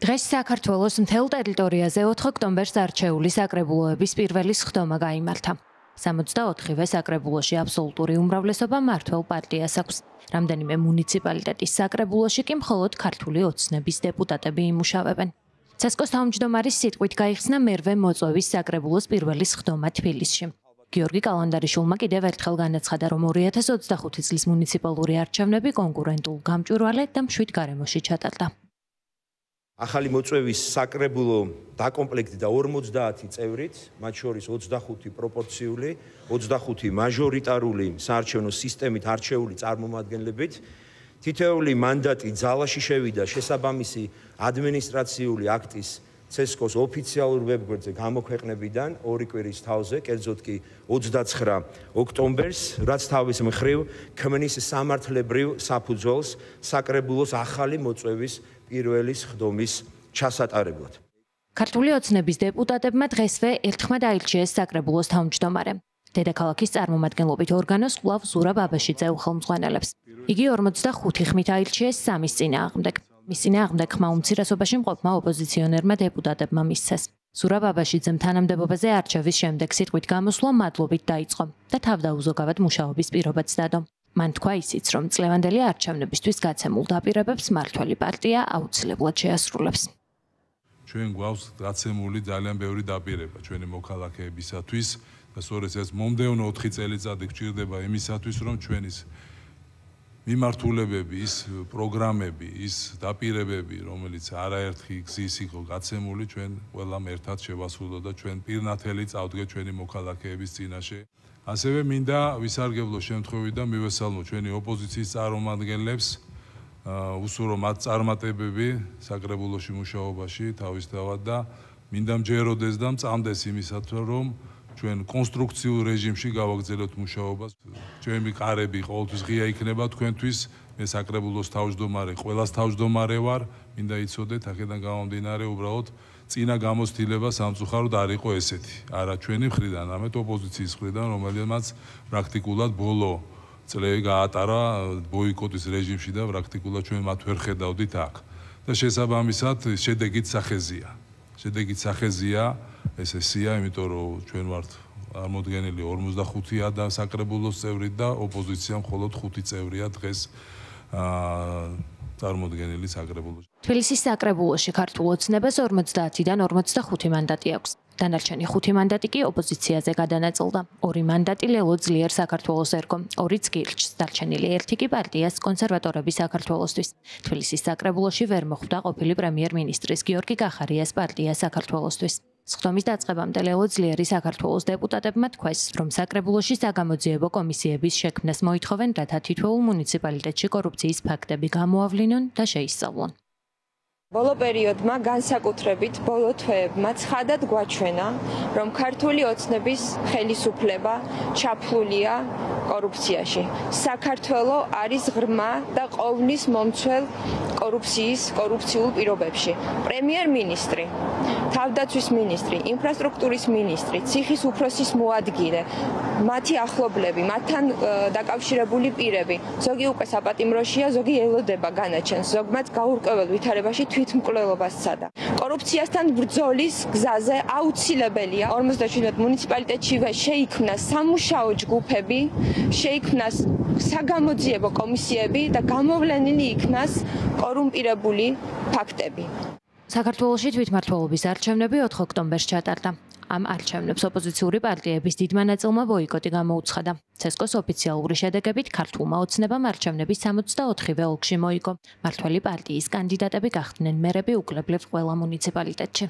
დღეს საქართველოს მთელ ტერიტორიაზე 4 ოქტომბერს არჩეული საკრებულოების პირველი სხდომა გაიმართა. 64-ვე საკრებულოში აბსოლუტური უმრავლესობა მმართველ პარტიას აქვს. რამდენიმე მუნიციპალიტეტის საკრებულოში კი მხოლოდ ქართული ოცნების დეპუტატები იმუშავებენ. ცესკოს თავმჯდომარის სიტყვით გაიხსნა მერვე მოწვევის საკრებულოს პირველი სხდომა თბილისში. გიორგი კალანდარიშვილმა კიდევ ერთხელ განაცხადა, რომ 2025 წლის მუნიციპალური არჩევნები კონკურენტულ, გამჭვირვალე და მშვიდ გარემოში ჩატარდა. ახალი მოწვევის საკრებულო დაკომპლექტდა 50 წევრით, მათ შორის 25 პროპორციული, 25 მაჟორიტარული საარჩევნო სისტემით არჩეული წარმომადგენლებით. თითოეული მანდატი ძალაში შევიდა შესაბამისი ადმინისტრაციული აქტის ცესკოს ოფიციალურ ვებგვერდზე გამოქვეყნებიდან 2 კვირის თავზე, კერძოდ კი 29 ოქტომბერს, რაც თავის მხრივ ქმნის სამართლებრივ საფუძველს საკრებულოს ახალი მოწვევის პირველი სხდომის ჩასატარებლად. ქართული ოცნების დეპუტატებმა დღესვე ერთხმად აირჩიეს საკრებულოს თავმჯდომარე. დედაქალაქის წარმომადგენლობით ორგანოს კვლავ ზურაბ აბაშიძე უხელმძღვანელებს. იგი 45 ხმით აირჩიეს სამის წინააღმდეგ. მის წინააღმდეგ ხმა უმცირესობაში მყოფმა ოპოზიციონერმა დეპუტატებმა მისცეს. ზურაბ აბაშიძემ თანამდებობაზე არჩევის შემდეგ სიტყვით გამოსვლა მადლობით დაიწყო და თავდაუზოგავად მუშაობის პირობაც დადო. მან თქვა ისიც, რომ წლევანდელი არჩევნებისთვის გაცემულ დაპირებებს მმართველი პარტია აუცილებლად შეასრულებს. ჩვენ გვაქვს გაცემული ძალიან ბევრი დაპირება ჩვენი მოქალაქეებისათვის და სწორედ ეს მომდევნო 4 წელიწადი გვჭირდება იმისათვის, რომ ჩვენის მიმართულებები, ის პროგრამები, ის დაპირებები, რომელიც არაერთი გზის იყო გაცემული, ჩვენ ყველამ ერთად შევასრულოთ და ჩვენ პირნათელი წავდგეთ ჩვენი მოქალაქეების წინაშე. ასევე მინდა ვისარგებლო შემთხვევით და მივესალმო ჩვენი ოპოზიციის წარმომადგენლებს, უსურო მათ წარმატებები საკრებულოში მუშაობაში თავისთავად და მინდა მჯეროდეს და მწამდეს იმისათვის, რომ ჩვენ კონსტრუქციულ რეჟიმში გავაგრძელოთ მუშაობას. ჩვენი კარები ყოველთვის ღია იქნება თქვენთვის. მე საკრებულოს თავმჯდომარე, ყველას თავმჯდომარე ვარ. მინდა იცოდეთ, აქედან გამომდინარე უბრალოდ წინა გამოცდილება სამწუხაროდ არ იყო ესეთი. არა ჩვენი მხრიდან, არამედ ოპოზიციის მხრიდან, რომელმაც პრაქტიკულად ბოლო წლები გაატარა ბოიკოტის რეჟიმში და პრაქტიკულად ჩვენ მათ ვერ ხედავდით აქ. და შესაბამისად შედეგით სახეზია. შედეგით სახეზია ეს ესია, იმიტომ რომ ჩვენ ვართ წარმოდგენილი 45 და საკრებულოს წევრი და ოპოზიცია მხოლოდ 5 წევრია დღეს წარმოდგენილი საკრებულოში. თბილისის საკრებულოში ქართულ ოცნებას 50-დან 45 მანდატი აქვს. დანარჩენი 5 მანდატი კი ოპოზიციაზე გადანაწილდა. 2 მანდატი ლელო ძლიერ საქართველოს ერგო, 2 გირჩს, დარჩენილი 1 კი პარტიას კონსერვატორების საქართველოსთვის. თბილისის საკრებულოში ვერ მოხვდა ყოფილი პრემიერ-მინისტრის გიორგი კახარიას პარტია საქართველოსთვის. სხდომის დაწყებამდე ლელო ძლიერი საქართველოს დეპუტატებმა თქვეს, რომ საკრებულოში საგამოძიებო კომისიების შექმნას მოითხოვენ, რათა თითოეულ მუნიციპალიტეტში კორუფციის ფაქტები გამოავლინონ და შეისწავლონ. ბოლო პერიოდმა განსაკუთრებით ბოლო თვეებმა ცხადად გვაჩვენა, რომ ქართული ოცნების ხელისუფლება ჩაფლულია კორუფციაში. საქართველო არის ღრმა და ყოვნის მომცველ კორუფციულ პირობებში. პრემიერ-მინისტრი, თავდაცვის მინისტრი, ინფრასტრუქტურის მინისტრი, ციხის უფროსის მოადგილე, მათი ახლობლები, მათთან დაკავშირებული პირები, ზოგი უკვე საპატიმროშია, ზოგი ელოდება განაჩენს, ზოგმაც გაურკვეველ ვითარებაში თვითმკვლელობას სცადა. კორუფციასთან ბრძოლის გზაზე აუცილებელია 57 მუნიციპალიტეტშივე შეიქმნა სამუშაო ჯგუფები, შეიქმნას საგამოძიებო კომისიები და გამოვლენილი იქნას კორუმპირებული ფაქტები. საქართველოში თვითმმართველობის არჩევნები 4 ოქტომბერს ჩატარდა. ამ არჩევნებს ოპოზიციური პარტიების დიდმა ნაწილმა ბოიკოტი გამოუცხადა. ცესკოს ოფიციალური შედეგებით ქართულმა ოცნებამ არჩევნების 64-ვე ოლქში მოიგო. მმართველი პარტიის კანდიდატები გახდნენ მერები უკლებლივ ყველა მუნიციპალიტეტში.